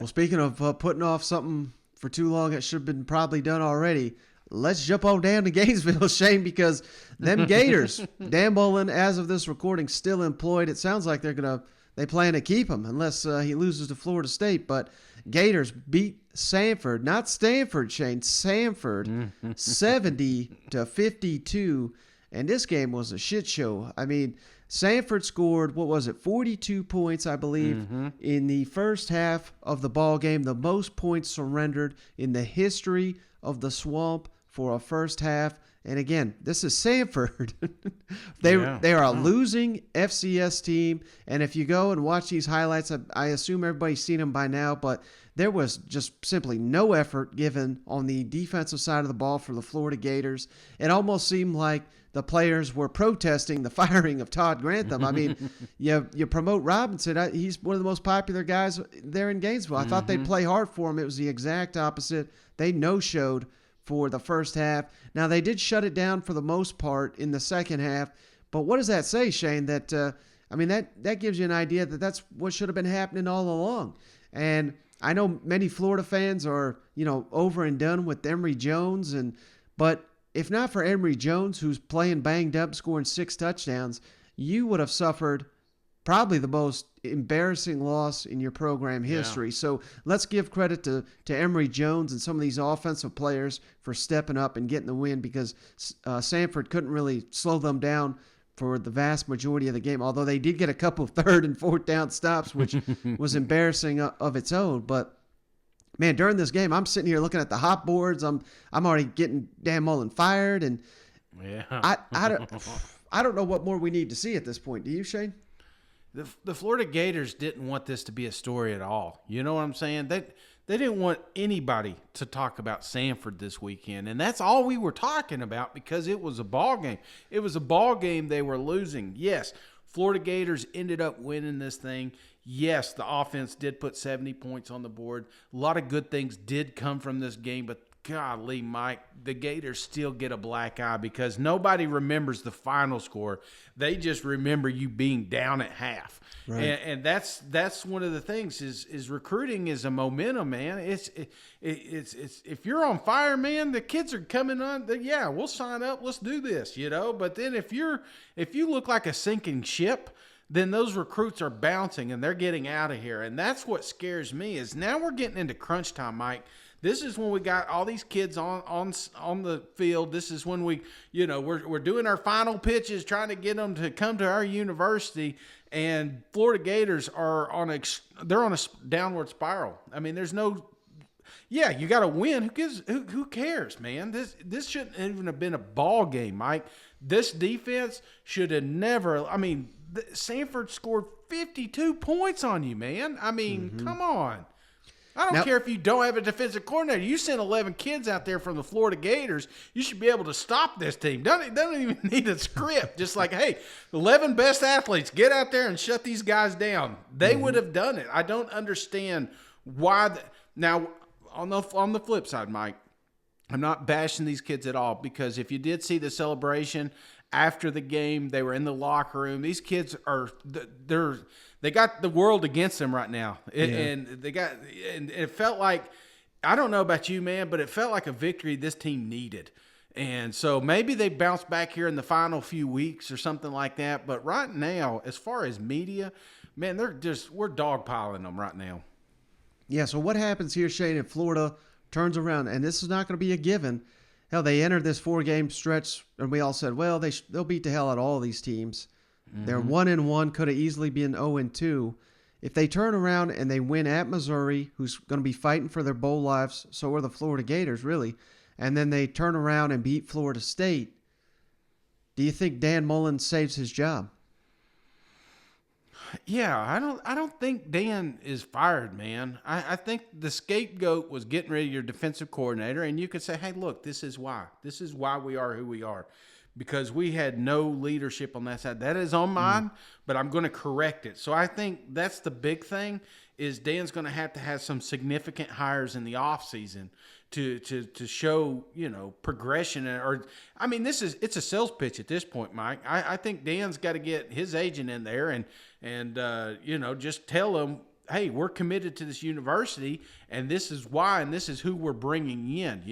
Well, speaking of putting off something for too long, it should have been probably done already. Let's jump on down to Gainesville, Shane, because them Gators, Dan Mullen, as of this recording, still employed. It sounds like they plan to keep him unless he loses to Florida State. But Gators beat Samford, not Stanford, Shane, Samford, 70-52. And this game was a shit show. I mean, Samford scored, 42 points, I believe, in the first half of the ball game, the most points surrendered in the history of the Swamp for a first half. And again, this is Samford. They are a losing FCS team. And if you go and watch these highlights, I assume everybody's seen them by now, but there was just simply no effort given on the defensive side of the ball for the Florida Gators. It almost seemed like the players were protesting the firing of Todd Grantham. I mean, you promote Robinson. He's one of the most popular guys there in Gainesville. I thought they'd play hard for him. It was the exact opposite. They no-showed for the first half. Now, they did shut it down for the most part in the second half. But what does that say, Shane? That that gives you an idea that that's what should have been happening all along. And I know many Florida fans are, over and done with Emory Jones, but if not for Emory Jones, who's playing banged up, scoring 6 touchdowns, you would have suffered probably the most embarrassing loss in your program history. Yeah. So let's give credit to Emory Jones and some of these offensive players for stepping up and getting the win, because Samford couldn't really slow them down for the vast majority of the game, although they did get a couple of 3rd and 4th down stops, which was embarrassing of its own. But man, during this game, I'm sitting here looking at the hot boards. I'm already getting Dan Mullen fired, and I don't know what more we need to see at this point. Do you, Shane? The Florida Gators didn't want this to be a story at all. You know what I'm saying? They didn't want anybody to talk about Samford this weekend, and that's all we were talking about because it was a ball game. It was a ball game they were losing. Yes, Florida Gators ended up winning this thing. Yes, the offense did put 70 points on the board. A lot of good things did come from this game, but golly, Mike, the Gators still get a black eye because nobody remembers the final score. They just remember you being down at half. Right. And that's one of the things is recruiting is a momentum, man. It's if you're on fire, man, the kids are coming on. Yeah, we'll sign up. Let's do this, But then if you look like a sinking ship, then those recruits are bouncing and they're getting out of here. And that's what scares me is now we're getting into crunch time, Mike. This is when we got all these kids on the field. This is when we're doing our final pitches, trying to get them to come to our university. And Florida Gators are on a downward spiral. I mean, there's no. Yeah, you got to win. Who cares, man? This shouldn't even have been a ball game, Mike. This defense should have never. I mean, Samford scored 52 points on you, man. I mean, come on. I don't care if you don't have a defensive coordinator. You send 11 kids out there from the Florida Gators, you should be able to stop this team. Don't even need a script. Just like, hey, 11 best athletes, get out there and shut these guys down. They would have done it. I don't understand why. Now, on the flip side, Mike, I'm not bashing these kids at all because if you did see the celebration after the game, they were in the locker room. These kids they got the world against them right now. And it felt like, I don't know about you, man, but it felt like a victory this team needed. And so maybe they bounce back here in the final few weeks or something like that. But right now, as far as media, man, we're dogpiling them right now. Yeah, so what happens here, Shane, if Florida turns around, and this is not going to be a given. Hell, they entered this 4-game stretch, and we all said, well, they'll beat the hell out of all these teams. They're 1-1, could have easily been 0-2. If they turn around and they win at Missouri, who's going to be fighting for their bowl lives, so are the Florida Gators, really, and then they turn around and beat Florida State, do you think Dan Mullen saves his job? Yeah, I don't think Dan is fired, man. I think the scapegoat was getting rid of your defensive coordinator, and you could say, hey, look, this is why. This is why we are who we are. Because we had no leadership on that side. That is on mine, but I'm going to correct it. So I think that's the big thing is Dan's going to have some significant hires in the offseason to show, progression. It's a sales pitch at this point, Mike. I think Dan's got to get his agent in there and just tell him, hey, we're committed to this university, and this is why, and this is who we're bringing in,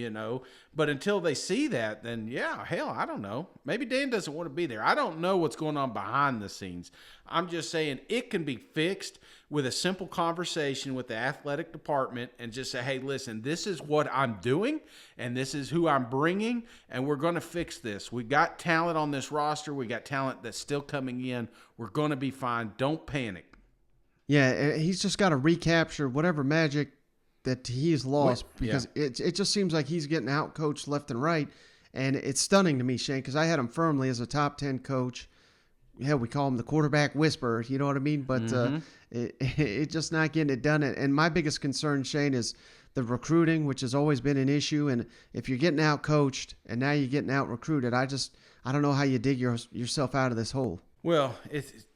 But until they see that, then, yeah, hell, I don't know. Maybe Dan doesn't want to be there. I don't know what's going on behind the scenes. I'm just saying it can be fixed with a simple conversation with the athletic department and just say, hey, listen, this is what I'm doing, and this is who I'm bringing, and we're going to fix this. We got talent on this roster. We got talent that's still coming in. We're going to be fine. Don't panic. Yeah, he's just got to recapture whatever magic that he's lost because it just seems like he's getting out-coached left and right, and it's stunning to me, Shane, because I had him firmly as a top 10 coach. Yeah, we call him the quarterback whisperer, you know what I mean? But it just not getting it done. And my biggest concern, Shane, is the recruiting, which has always been an issue. And if you're getting out-coached and now you're getting out-recruited, I don't know how you dig yourself out of this hole. Well,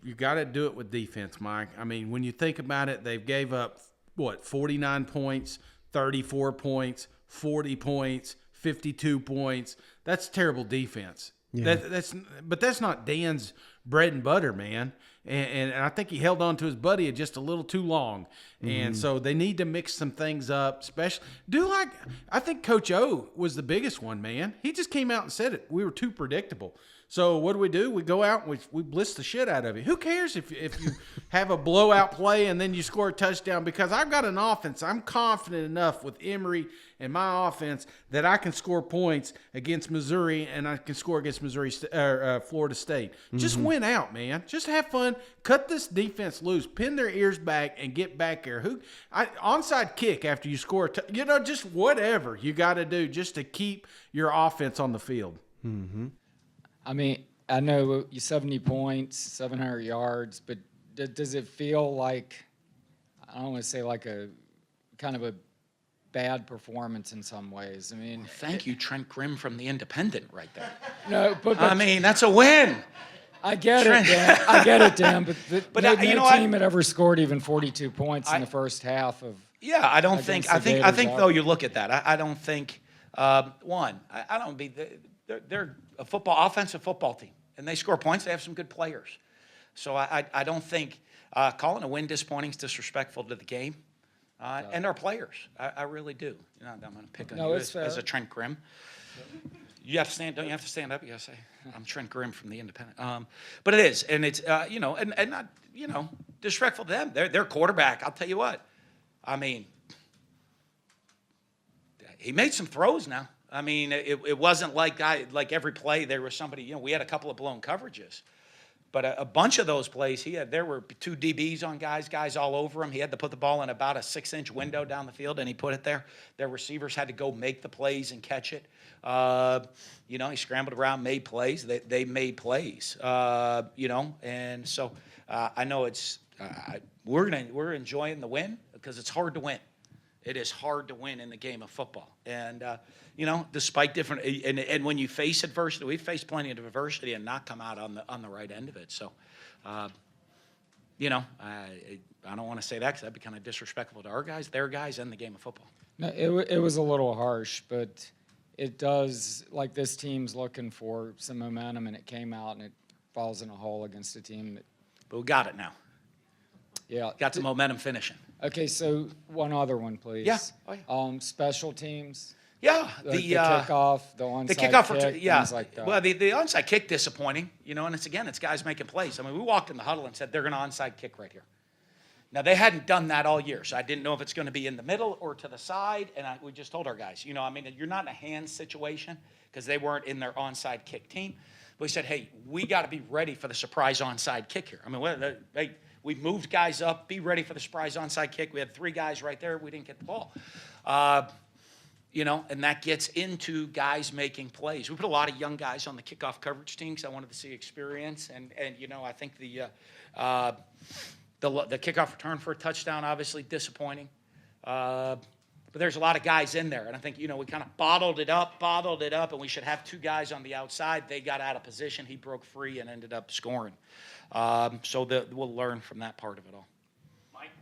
you got to do it with defense, Mike. I mean, when you think about it, they've gave up, 49 points, 34 points, 40 points, 52 points. That's terrible defense. Yeah. But that's not Dan's bread and butter, man. And I think he held on to his buddy just a little too long. And so they need to mix some things up, especially I think Coach O was the biggest one, man. He just came out and said it. We were too predictable. So what do? We go out and we blitz the shit out of you. Who cares if you have a blowout play and then you score a touchdown? Because I've got an offense. I'm confident enough with Emory and my offense that I can score points against Missouri and I can score against Florida State. Just win out, man. Just have fun. Cut this defense loose. Pin their ears back and get back there. Onside kick after you score. Just whatever you got to do just to keep your offense on the field. Mm-hmm. I mean, I know you 70 points, 700 yards, but does it feel like, I don't want to say like a kind of a bad performance in some ways? I mean, thank you, Trent Grimm from the Independent, right there. No, but I mean, that's a win. I get it, Dan. But no team had ever scored even 42 points in the first half of. Yeah, I don't think. I think though you look at that. I don't think. I don't be. They're a offensive football team, and they score points. They have some good players, so I don't think calling a win disappointing is disrespectful to the game and our players. I really do. I'm going to pick on you as a Trent Grimm. You have to stand. Don't you have to stand up? You got to say, "I'm Trent Grimm from the Independent." But it is, and it's and not disrespectful to them. Their quarterback. I'll tell you what. I mean, he made some throws now. I mean, it wasn't like every play there was somebody. We had a couple of blown coverages, but a bunch of those plays there were two DBs on guys all over him. He had to put the ball in about a 6-inch window down the field, and he put it there. Their receivers had to go make the plays and catch it. He scrambled around, made plays. They made plays. And so I know we're enjoying the win because it's hard to win. It is hard to win in the game of football. And, despite different – and when you face adversity, we've faced plenty of adversity and not come out on the right end of it. So, I don't want to say that because that'd be kind of disrespectful to our guys, their guys, and the game of football. No, it was a little harsh, but it does – like this team's looking for some momentum, and it came out, and it falls in a hole against a team that – But we got it now. Yeah. Got some momentum finishing. Okay, so one other one, please. Yeah. Oh, yeah. Special teams. Yeah. The kickoff, the onside kick, things like that. Well, the onside kick disappointing, and it's guys making plays. I mean, we walked in the huddle and said they're going to onside kick right here. Now, they hadn't done that all year, so I didn't know if it's going to be in the middle or to the side, and we just told our guys, you're not in a hands situation because they weren't in their onside kick team. But we said, hey, we got to be ready for the surprise onside kick here. I mean, we moved guys up, be ready for the surprise onside kick. We had 3 guys right there. We didn't get the ball. And that gets into guys making plays. We put a lot of young guys on the kickoff coverage team because I wanted to see experience. And I think the kickoff return for a touchdown, obviously disappointing. But there's a lot of guys in there. And I think, we kind of bottled it up, and we should have 2 guys on the outside. They got out of position. He broke free and ended up scoring. So we'll learn from that part of it all.